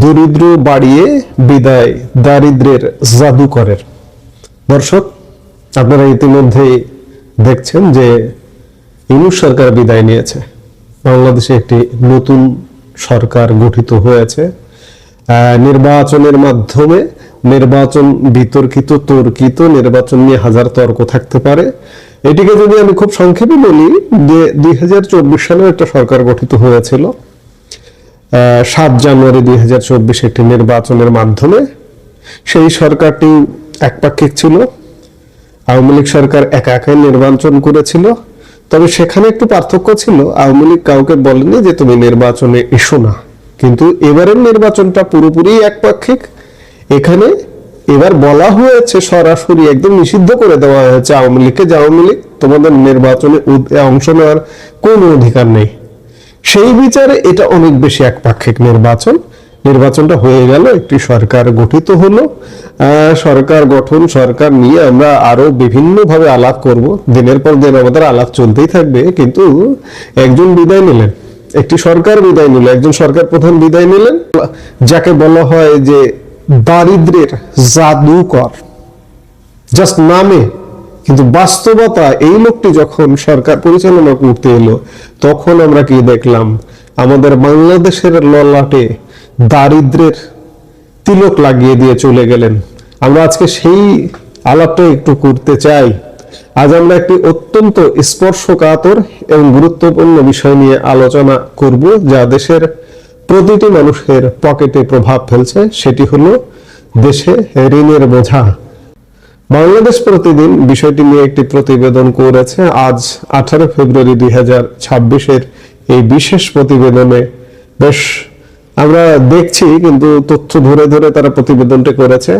দরিদ্র বাড়িয়ে বিদায় দারিদ্রের জাদুকরের। দর্শক, আপনারা ইতিমধ্যে দেখছেন যে ইউনূস সরকার বিদায় নিয়েছে। বাংলাদেশে একটি নতুন সরকার গঠিত হয়েছে। নির্বাচনের মাধ্যমে নির্বাচন বিতর্কিত তর্কিত, নির্বাচন নিয়ে হাজার তর্ক থাকতে পারে। এটিকে যদি আমি খুব সংক্ষেপে বলি যে 2024 সালে একটা সরকার গঠিত হয়েছিল। 7 জানুয়ারি 2024 একটি নির্বাচনের মাধ্যমে সেই সরকারটি একপাক্ষিক ছিল। আওয়ামী লীগ সরকার একা একাই নির্বাচন করেছিল। তবে সেখানে একটু পার্থক্য ছিল, আওয়ামী লীগ কাউকে বলেনি যে তুমি নির্বাচনে এসো না, কিন্তু এবারের নির্বাচনটা পুরোপুরি একপাক্ষিক। এখানে এবার বলা হয়েছে, সরাসরি একদম নিষিদ্ধ করে দেওয়া হয়েছে আওয়ামী লীগকে যে আওয়ামী লীগ তোমাদের নির্বাচনে অংশ নেওয়ার কোনো অধিকার নেই। সেই বিচারে এটা অনেক বেশি একপাক্ষিক নির্বাচন। নির্বাচনটা হয়ে গেল, একটি সরকার গঠিত হলো। সরকার গঠন, সরকার নিয়ে আমরা আরো বিভিন্ন ভাবে আলাপ করব, দিনের পর দিন আমাদের আলাপ চলতেই থাকবে। কিন্তু একজন বিদায় নিলেন, একটি সরকার বিদায় নিল, একজন সরকার প্রধান বিদায় নিলেন, যাকে বলা হয় যে দারিদ্রের জাদুকর। জাস্ট নামে, কিন্তু বাস্তবতা এই লোকটি যখন সরকার পরিচালনা করতে এলো, তখন আমরা কি দেখলাম? আমাদের বাংলাদেশের ললাটে দারিদ্রের তিলক লাগিয়ে দিয়ে চলে গেলেন। আমরা আজকে সেই আলাপটা একটু করতে চাই। আজ আমরা একটি অত্যন্ত স্পর্শকাতর এবং গুরুত্বপূর্ণ বিষয় নিয়ে আলোচনা করব, যা দেশের প্রতিটি মানুষের পকেটে প্রভাব ফেলছে। সেটি হলো দেশে ঋণের বোঝা। বাংলাদেশ প্রতিদিন বিষয়টি নিয়ে একটি প্রতিবেদন করেছে। আজ 18 ফেব্রুয়ারি 2026 এই বিশেষ প্রতিবেদনে বেশ আমরা দেখছি, কিন্তু তথ্য ধরে ধরে তারা প্রতিবেদনটি করেছে।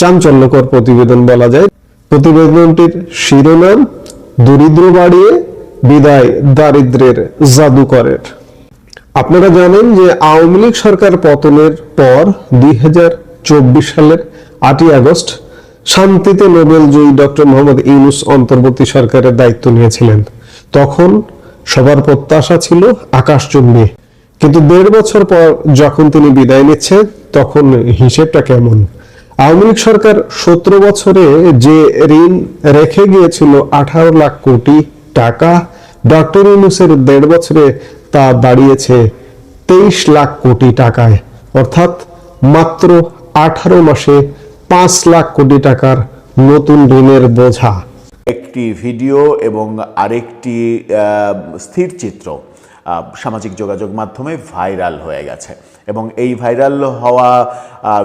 চাঞ্চল্যকর প্রতিবেদন বলা যায়। প্রতিবেদনটির শিরোনাম দরিদ্র বাড়িয়ে বিদায় দারিদ্রের জাদুকরের। আপনারা জানেন যে আওয়ামী লীগ সরকার পতনের পর 2024 সালের 8ই আগস্ট শান্তিতে নোবেল জয়ী ডক্টর মোহাম্মদ ইউনূস অন্তর্বর্তী সরকারের দায়িত্ব নিয়েছিলেন। তখন সবার প্রত্যাশা ছিল আকাশচুম্বী, কিন্তু 1.5 বছর পর যখন তিনি বিদায় নিচ্ছেন, তখন হিসেবটা কেমন? আওয়ামী লীগ সরকার 17 বছরে যে ঋণ রেখে গিয়েছিল 18 লাখ কোটি টাকা, ডক্টর ইউনূসের 1.5 বছরে তা দাঁড়িয়েছে 23 লাখ কোটি টাকায়। অর্থাৎ মাত্র 18 মাসে 5 লাখ কোটি টাকার নতুন ঋণের বোঝা। একটি ভিডিও এবং আরেকটি স্থির চিত্র সামাজিক যোগাযোগ মাধ্যমে ভাইরাল হয়ে গেছে, এবং এই ভাইরাল হওয়া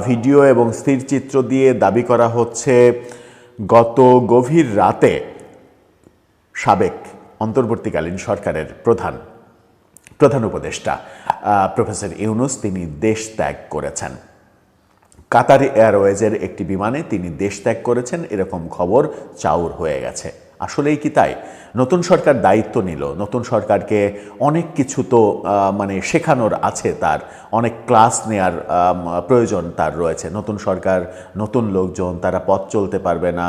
ভিডিও এবং স্থির চিত্র দিয়ে দাবি করা হচ্ছে গত গভীর রাতে সাবেক অন্তর্বর্তীকালীন সরকারের প্রধান উপদেষ্টা প্রফেসর ইউনূস তিনি দেশ ত্যাগ করেছেন। কাতার এয়ারওয়েজের একটি বিমানে তিনি দেশ ত্যাগ করেছেন, এরকম খবর চাউর হয়ে গেছে। আসলেই কি তাই? নতুন সরকার দায়িত্ব নিল, নতুন সরকারকে অনেক কিছু তো মানে শেখানোর আছে, তার অনেক ক্লাস নেয়ার প্রয়োজন তার রয়েছে। নতুন সরকার, নতুন লোকজন, তারা পথ চলতে পারবে না।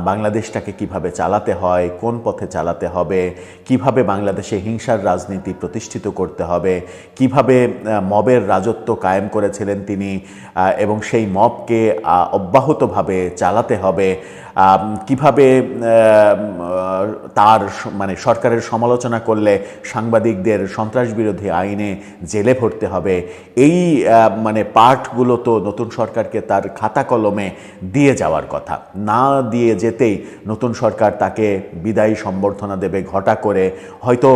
বাংলাদেশটাকে কিভাবে চালাতে হয়, কোন পথে চালাতে হবে, কিভাবে বাংলাদেশে হিংসার রাজনীতি প্রতিষ্ঠিত করতে হবে, কিভাবে মবের রাজত্ব কায়েম করেছিলেন তিনি এবং সেই মবকে অব্যাহতভাবে চালাতে হবে, কিভাবে তার মানে সরকারের সমালোচনা করলে সাংবাদিকদের সন্ত্রাস বিরোধী আইনে জেলে ভরতে হবে, এই মানে পাঠগুলো তো নতুন সরকারকে তার খাতা কলমে দিয়ে যাওয়ার কথা। না দিয়ে যেতেই নতুন সরকার তাকে বিদায়ী সম্বর্ধনা দেবে ঘটা করে, হয়তো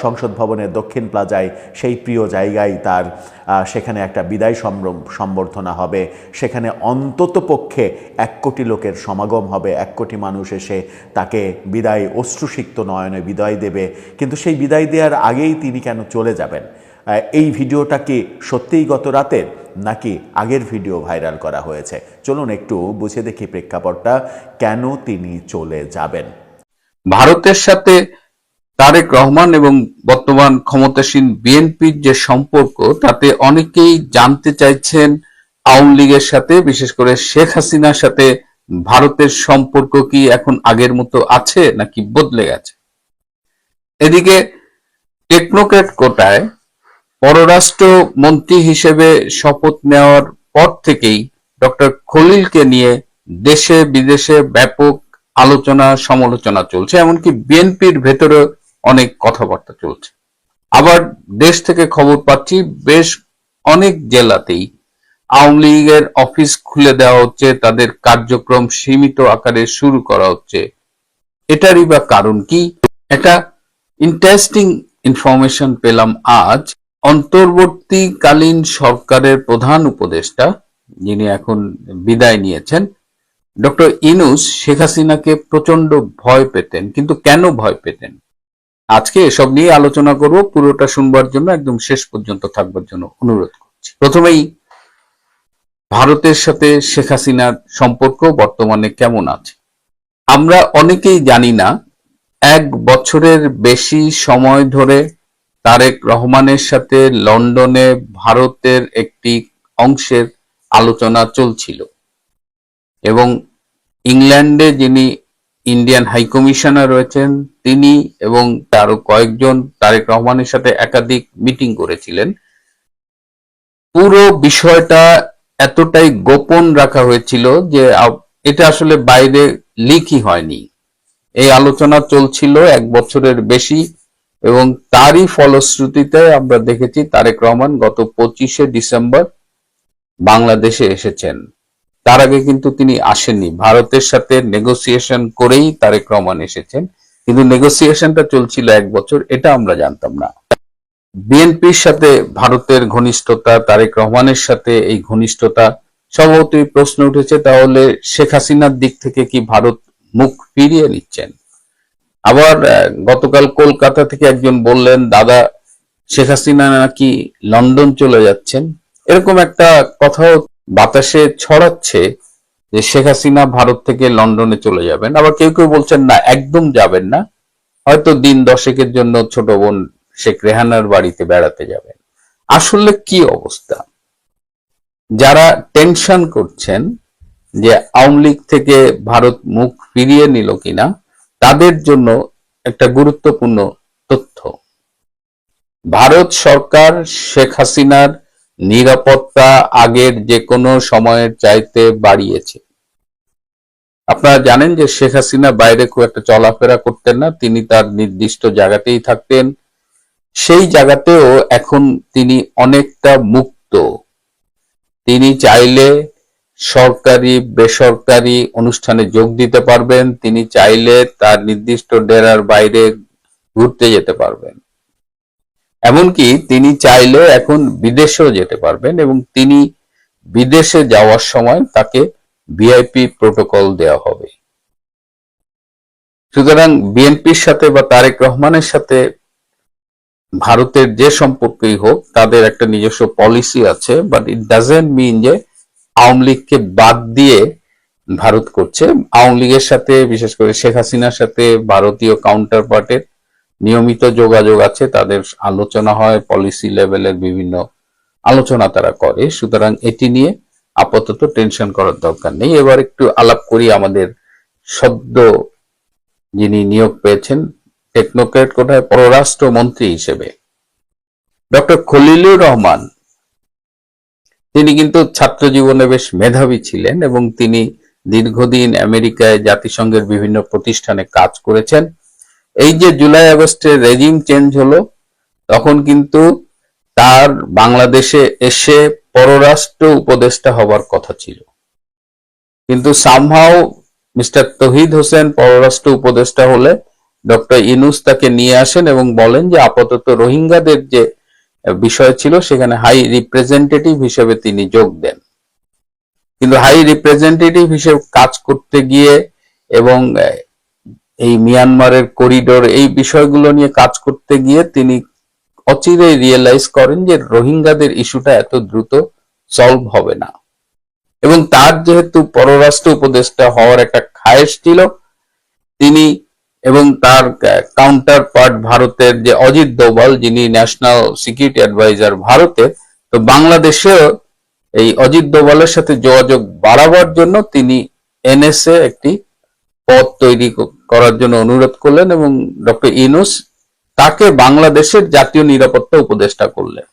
সংসদ ভবনের দক্ষিণ প্লাজায়, সেই প্রিয় জায়গায় তার সেখানে একটা বিদায় সম্বর্ধনা হবে। সেখানে অন্তত পক্ষে 1 কোটি লোকের সমাগম হবে, 1 কোটি মানুষ এসে তাকে বিদায় অশ্রুসিক্ত নয়নে বিদায় দেবে। কিন্তু সেই বিদায় দেওয়ার আগেই তিনি কেন চলে যাবেন? এই ভিডিওটা কি সত্যিই গত রাতের, নাকি আগের ভিডিও ভাইরাল করা হয়েছে? চলুন একটু বুঝে দেখি প্রেক্ষাপটটা, কেন তিনি চলে যাবেন। ভারতের সাথে তারেক রহমান এবং বর্তমান ক্ষমতাসীন বিএনপির যে সম্পর্ক, তাতে অনেকেই জানতে চাইছেন আওয়ামী লীগের সাথে, বিশেষ করে শেখ হাসিনার সাথে ভারতের সম্পর্ক কি এখন আগের মতো আছে নাকি বদলে গেছে। এদিকে টেকনোক্র্যাট কোটায় পররাষ্ট্র মন্ত্রী হিসেবে শপথ নেওয়ার পর থেকেই ডক্টর খলিলকে নিয়ে দেশে বিদেশে ব্যাপক আলোচনা সমালোচনা চলছে, এমনকি বিএনপির ভেতরে অনেক কথাবার্তা চলছে। আবার দেশ থেকে খবর পাচ্ছি বেশ অনেক জেলাতেই আওয়ামী লীগের অফিস খুলে দেওয়া হচ্ছে, তাদের কার্যক্রম সীমিত আকারে শুরু করা হচ্ছে। এটারই বা কারণ কি? একটা ইন্টারেস্টিং ইনফরমেশন পেলাম আজ। অন্তর্বর্তীকালীন সরকারের প্রধান উপদেষ্টা, যিনি এখন বিদায় নিয়েছেন, ডক্টর ইউনূস শেখ হাসিনাকে প্রচন্ড ভয় পেতেন। কিন্তু কেন ভয় পেতেন, আজকে এসব নিয়ে আলোচনা করব। পুরোটা শুনবার জন্য একদম শেষ পর্যন্ত থাকবার জন্য অনুরোধ করছি। প্রথমেই ভারতের সাথে শেখ হাসিনার সম্পর্ক বর্তমানে কেমন আছে। আমরা অনেকেই জানি না, 1 বছরের বেশি সময় ধরে তারেক রহমানের সাথে লন্ডনে ভারতের একটি অংশের আলোচনা চলছিল এবং ইংল্যান্ডে যিনি ইন্ডিয়ান হাই কমিশনার রয়েছেন তিনি এবং আরো কয়েকজন তারেক রহমানের সাথে একাধিক মিটিং করেছিলেন। পুরো বিষয়টা এতটাই গোপন রাখা হয়েছিল যে এটা আসলে বাইরে লিকই হয়নি। এই আলোচনা চলছিল 1 বছরের বেশি এবং তারই ফলশ্রুতিতে আমরা দেখেছি তারেক রহমান গত 25শে ডিসেম্বর বাংলাদেশে এসেছেন। তার আগে কিন্তু তিনি আসেননি। ভারতের সাথে নেগোসিয়েশন করেই তারেক রহমান এসেছেন, কিন্তু নেগোসিয়েশনটা চলছিল 1 বছর, এটা আমরা জানতাম না। বিএনপির সাথে ভারতের ঘনিষ্ঠতা, তারেক রহমানের সাথে এই ঘনিষ্ঠতা স্বভাবতই প্রশ্ন উঠেছে, তাহলে শেখ হাসিনার দিক থেকে কি ভারত মুখ ফিরিয়ে নিচ্ছেন? আবার গতকাল কলকাতা থেকে একজন বললেন, দাদা শেখ হাসিনা নাকি লন্ডন চলে যাচ্ছেন। এরকম একটা কথাও বাতাসে ছড়াচ্ছে যে শেখ হাসিনা ভারত থেকে লন্ডনে চলে যাবেন। আবার কেউ কেউ বলছেন না, একদম যাবেন না, হয়তো দিন 10-এর জন্য ছোট বোন শেখ রেহানার বাড়িতে বেড়াতে যাবেন। আসলে কি অবস্থা? যারা টেনশন করছেন যে আওয়ামী লীগ থেকে ভারত মুখ ফিরিয়ে নিল কিনা, তাদের জন্য একটা গুরুত্বপূর্ণ তথ্য। ভারত সরকার শেখ হাসিনার নিরাপত্তা আগের যে কোনো সময়ের চাইতে বাড়িয়েছে। আপনারা জানেন যে শেখ হাসিনা বাইরে খুব একটা চলাফেরা করতেন না, তিনি তার নির্দিষ্ট জায়গাতেই থাকতেন। সেই জায়গাতেও এখন তিনি অনেকটা মুক্ত। তিনি চাইলে সরকারি বেসরকারি অনুষ্ঠানে যোগ দিতে পারবেন, তিনি চাইলে তার নির্দিষ্ট ডেরার বাইরে ঘুরতে যেতে পারবেন, এমনকি তিনি চাইলে এখন বিদেশেও যেতে পারবেন এবং তিনি বিদেশে যাওয়ার সময় তাকে ভিআইপি প্রোটোকল দেওয়া হবে। সুতরাং বিএনপির সাথে বা তারেক রহমানের সাথে ভারতের যে সম্পর্কই হোক, তাদের একটা নিজস্ব পলিসি আছে, বাট ইট ডাজন্ট মিন যে আওয়ামী লীগকে বাদ দিয়ে ভারত করছে। আওয়ামী লীগের সাথে, বিশেষ করে শেখ হাসিনার সাথে ভারতীয় কাউন্টার পার্টের নিয়মিত যোগাযোগ আছে, তাদের আলোচনা হয়, পলিসি লেভেলের বিভিন্ন আলোচনা তারা করে। সুতরাং এটি নিয়ে আপাতত টেনশন করার দরকার নেই। এবার একটু আলাপ করি আমাদের সদ্য যিনি নিয়োগ পেয়েছেন টেকনোক্র্যাট কোটায় পররাষ্ট্র মন্ত্রী হিসেবে, ডক্টর খলিলুর রহমান। তিনি কিন্তু ছাত্র জীবনে বেশ মেধাবী ছিলেন এবং তিনি দীর্ঘদিন আমেরিকায় জাতিসংঘের বিভিন্ন প্রতিষ্ঠানে কাজ করেছেন। এই যে জুলাই আগস্টে রেজিম চেঞ্জ হলো, তখন কিন্তু তার বাংলাদেশে এসে পররাষ্ট্র উপদেষ্টা হবার কথা ছিল, কিন্তু সামহাও মিস্টার তৌহিদ হোসেন পররাষ্ট্র উপদেষ্টা হলে ডক্টর ইউনূস তাকে নিয়ে আসেন এবং বলেন যে আপাতত রোহিঙ্গাদের যে বিষয় ছিল সেখানে হাই রিপ্রেজেন্টেটিভ হিসেবে তিনি যোগ দেন। কিন্তু হাই রিপ্রেজেন্টেটিভ হিসেবে কাজ করতে গিয়ে এবং এই মিয়ানমারের করিডোর এই বিষয়গুলো নিয়ে কাজ করতে গিয়ে তিনি অচিরেই রিয়েলাইজ করেন যে রোহিঙ্গাদের ইস্যুটা এত দ্রুত সলভ হবে না এবং তার যেহেতু পররাষ্ট্র উপদেষ্টা হওয়ার একটা খায়েশ ছিল, তিনি এবং তার কাউন্টার পার্ট ভারতের যে অজিত দোভাল, যিনি ন্যাশনাল সিকিউরিটি অ্যাডভাইজার ভারতের, তো বাংলাদেশেও এই অজিত দোভালের সাথে যোগাযোগ বাড়াবার জন্য তিনি এনএসএ একটি পদ তৈরি করার জন্য অনুরোধ করলেন এবং ডক্টর ইউনূস তাকে বাংলাদেশের জাতীয় নিরাপত্তা উপদেষ্টা করলেন।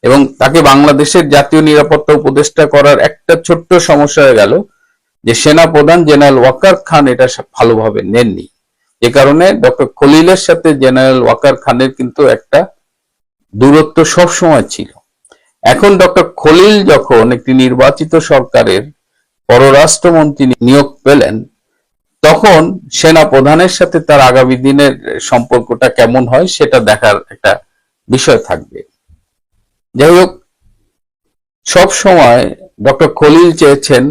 এবং তাকে বাংলাদেশের জাতীয় নিরাপত্তা উপদেষ্টা করার একটা ছোট্ট সমস্যা হয়ে গেল যে সেনাপ্রধান জেনারেল ওয়াকার খান এটা ভালোভাবে নেননি, যে কারণে ডক্টর খলিলের সাথে জেনারেল ওয়াকার খানের কিন্তু একটা দূরত্ব সবসময় ছিল। এখন ডক্টর খলিল যখন একটি নির্বাচিত সরকারের পররাষ্ট্রমন্ত্রী নিয়োগ পেলেন, তখন সেনা প্রধানের সাথে তার আগামী দিনের সম্পর্কটা কেমন হয় সেটা দেখার একটা বিষয় থাকবে। যাই হোক, সব সময় ডক্টর খলিল চেয়েছেন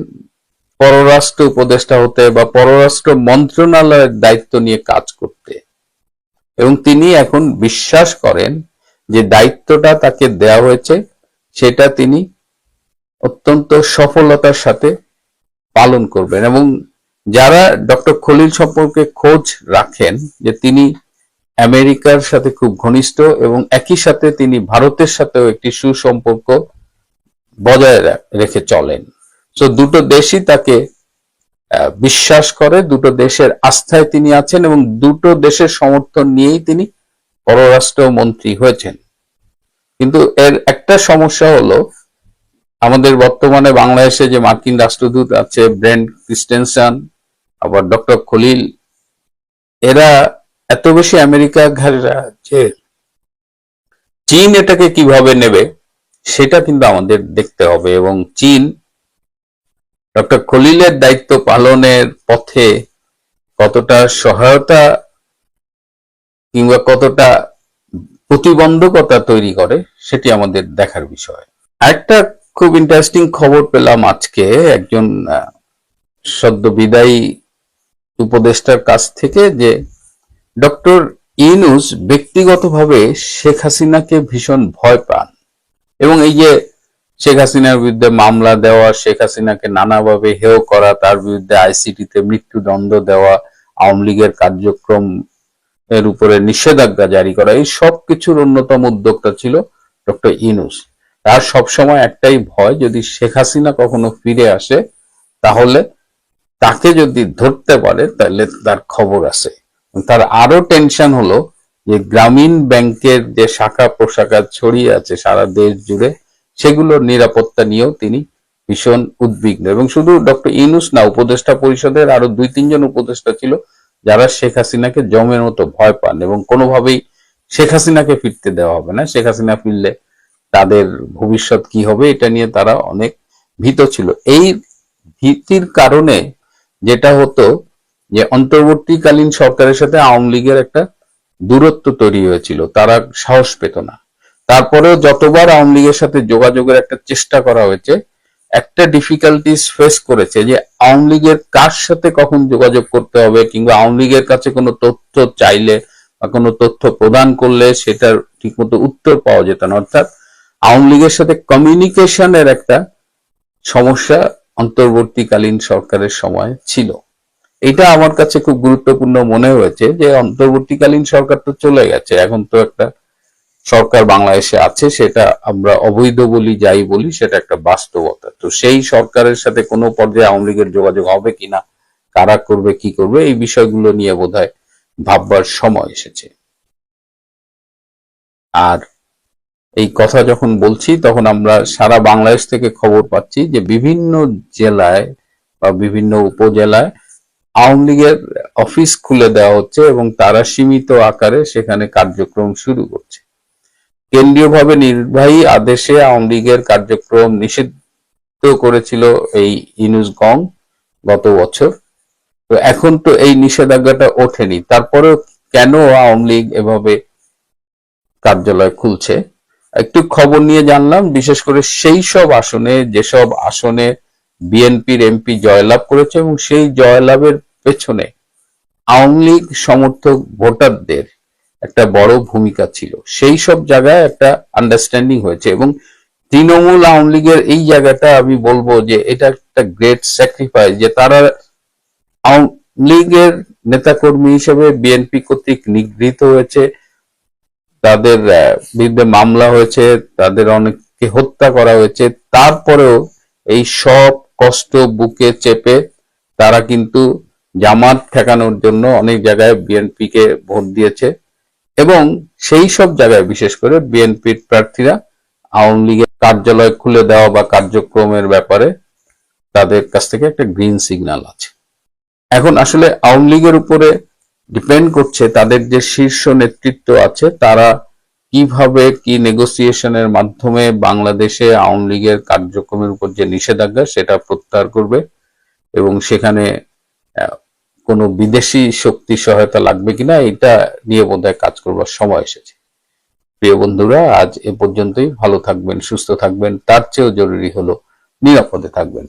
পররাষ্ট্র উপদেষ্টা হতে বা পররাষ্ট্র মন্ত্রণালয়ের দায়িত্ব নিয়ে কাজ করতে, এবং তিনি এখন বিশ্বাস করেন যে দায়িত্বটা তাকে দেওয়া হয়েছে সেটা তিনি অত্যন্ত সফলতার সাথে পালন করবেন। এবং যারা ডক্টর খলিল সম্পর্কে খোঁজ রাখেন যে তিনি আমেরিকার সাথে খুব ঘনিষ্ঠ এবং একই সাথে তিনি ভারতের সাথেও একটি সুসম্পর্ক বজায় রেখে চলেন। তো দুটো দেশই তাকে বিশ্বাস করে, দুটো দেশের আস্থায় তিনি আছেন এবং দুটো দেশের সমর্থন নিয়েই তিনি পররাষ্ট্র মন্ত্রী হয়েছেন। কিন্তু এর একটা সমস্যা হলো, আমাদের বর্তমানে বাংলাদেশে যে মার্কিন রাষ্ট্রদূত আছে ব্রেন্ট ক্রিস্টেনসন, আবার ডক্টর খলিল, এরা এত বেশি আমেরিকা ঘাড়া যে চীন এটাকে কিভাবে নেবে সেটা কিন্তু আমাদের দেখতে হবে। এবং চীন ডক্টর খলিলের দায়িত্ব পালনের পথে কতটা সহায়তা কিংবা কতটা প্রতিবন্ধকতা তৈরি করে সেটি আমাদের দেখার বিষয়। আরেকটা খুব ইন্টারেস্টিং খবর পেলাম আজকে একজন সদ্য বিদায়ী উপদেষ্টার কাছ থেকে, যে ডক্টর ইউনূস ব্যক্তিগতভাবে শেখ হাসিনাকে ভীষণ ভয় পান এবং এই যে শেখ হাসিনার বিরুদ্ধে মামলা দেওয়া, শেখ হাসিনাকে নানাভাবে হেয় করা, তার বিরুদ্ধে আইসিটিতে মৃত্যুদণ্ড দেওয়া, আওয়ামী লীগের কার্যক্রম এর উপরে নিষেধাজ্ঞা জারি করা, এই সব কিছুর অন্যতম উদ্যোক্তা ছিল ডক্টর ইউনূস। তার সবসময় একটাই ভয়, যদি শেখ হাসিনা কখনো ফিরে আসে তাহলে তাকে যদি ধরতে পারে তাহলে তার খবর আছে। তার আরো টেনশন হলো যে গ্রামীণ ব্যাংকের যে শাখা প্রশাখা ছড়িয়ে আছে সারা দেশ জুড়ে, সেগুলোর নিরাপত্তা নিয়েও তিনি ভীষণ উদ্বিগ্ন। এবং শুধু ডক্টর ইউনূস না, উপদেষ্টা পরিষদের আরো 2-3 জন উপদেষ্টা ছিল যারা শেখ হাসিনাকে জমের মতো ভয় পান এবং কোনোভাবেই শেখ হাসিনাকে ফিরতে দেওয়া হবে না, শেখ হাসিনা ফিরলে তাদের ভবিষ্যৎ কি হবে এটা নিয়ে তারা অনেক ভীত ছিল। এই ভীতির কারণে যেটা হতো যে অন্তর্বর্তীকালীন সরকারের সাথে আওয়ামী লীগের একটা দূরত্ব তৈরি হয়েছিল, তারা সাহস পেত না। তারপরেও যতবার আওয়ামী লীগের সাথে যোগাযোগের একটা চেষ্টা করা হয়েছে, একটা ডিফিকাল্টিস ফেস করেছে যে আওয়ামী লীগের কার সাথে কখন যোগাযোগ করতে হবে, কিংবা আওয়ামী লীগের কাছে কোনো তথ্য চাইলে বা কোনো তথ্য প্রদান করলে সেটার ঠিকমতো উত্তর পাওয়া যেত না। অর্থাৎ আওয়ামী লীগের সাথে কমিউনিকেশনের একটা সমস্যা অন্তর্বর্তীকালীন সরকারের সময় ছিল। এটা আমার কাছে খুব গুরুত্বপূর্ণ মনে হয়েছে যে অন্তর্বর্তীকালীন সরকার তো চলে গেছে, এখন তো একটা সরকার বাংলাদেশে আছে, সেটা আমরা অবৈধ বলি যাই বলি, সেটা একটা বাস্তবতা। তো সেই সরকারের সাথে কোনো পর্যায়ে আওয়ামী লীগের যোগাযোগ হবে কিনা, কারা করবে কি করবে, এই বিষয়গুলো নিয়ে বোধহয় ভাববার সময় এসেছে। আর এই কথা যখন বলছি তখন আমরা সারা বাংলাদেশ থেকে খবর পাচ্ছি যে বিভিন্ন জেলায় বা বিভিন্ন উপজেলায় আওয়ামী লীগের অফিস খুলে দেওয়া হচ্ছে এবং তারা সীমিত আকারে সেখানে কার্যক্রম শুরু করছে। কেন্দ্রীয়ভাবে নির্বাহী আদেশে আওয়ামী লীগের কার্যক্রম নিষিদ্ধ করেছিল এই ইউনূস গং গত বছর। তো এখন তো এই নিষেধাজ্ঞাটা ওঠেনি, তারপরেও কেন আওয়ামী লীগ এভাবে কার্যালয় খুলছে একটু খবর নিয়ে জানলাম। বিশেষ করে সেই সব আসনে, যেসব আসনে বিএনপির এমপি জয়লাভ করেছে এবং সেই জয়লাভের পেছনে আওয়ামী লীগ সমর্থক ভোটারদের একটা বড় ভূমিকা ছিল, সেই সব জায়গায় একটা আন্ডারস্ট্যান্ডিং হয়েছে। এবং তৃণমূল আওয়ামী লীগের এই জায়গাটা আমি বলবো যে এটা একটা গ্রেট স্যাক্রিফাইস, যে তারা আওয়ামী লীগের নেতাকর্মী হিসেবে বিএনপি কর্তৃক নিগৃহীত হয়েছে, তাদের বিরুদ্ধে মামলা হয়েছে, তাদের অনেককে হত্যা করা হয়েছে, তারপরেও এই সব কষ্ট বুকে চেপে তারা কিন্তু জামাত ঠেকানোর জন্য অনেক জায়গায় বিএনপিকে ভোট দিয়েছে এবং সেই সব জায়গায় বিশেষ করে বিএনপির প্রার্থীরা আওয়ামী লীগের কার্যালয় খুলে দেওয়া বা কার্যক্রমের ব্যাপারে তাদের কাছ থেকে একটা গ্রিন সিগন্যাল আছে। এখন আসলে আওয়ামী লীগের উপরে ডিপেন্ড করছে তাদের যে শীর্ষ নেতৃত্ব আছে তারা কিভাবে কি নেগোসিয়েশনের মাধ্যমে বাংলাদেশে আওয়ামী লীগের কার্যক্রমের উপর যে নিষেধাজ্ঞা সেটা প্রত্যাহার করবে এবং সেখানে কোনো বিদেশি শক্তি সহায়তা লাগবে কিনা এটা নিয়ে বোধহয় কাজ করবার সময় এসেছে। প্রিয় বন্ধুরা, আজ এ পর্যন্তই। ভালো থাকবেন, সুস্থ থাকবেন, তার চেয়েও জরুরি হলো নিরাপদে থাকবেন।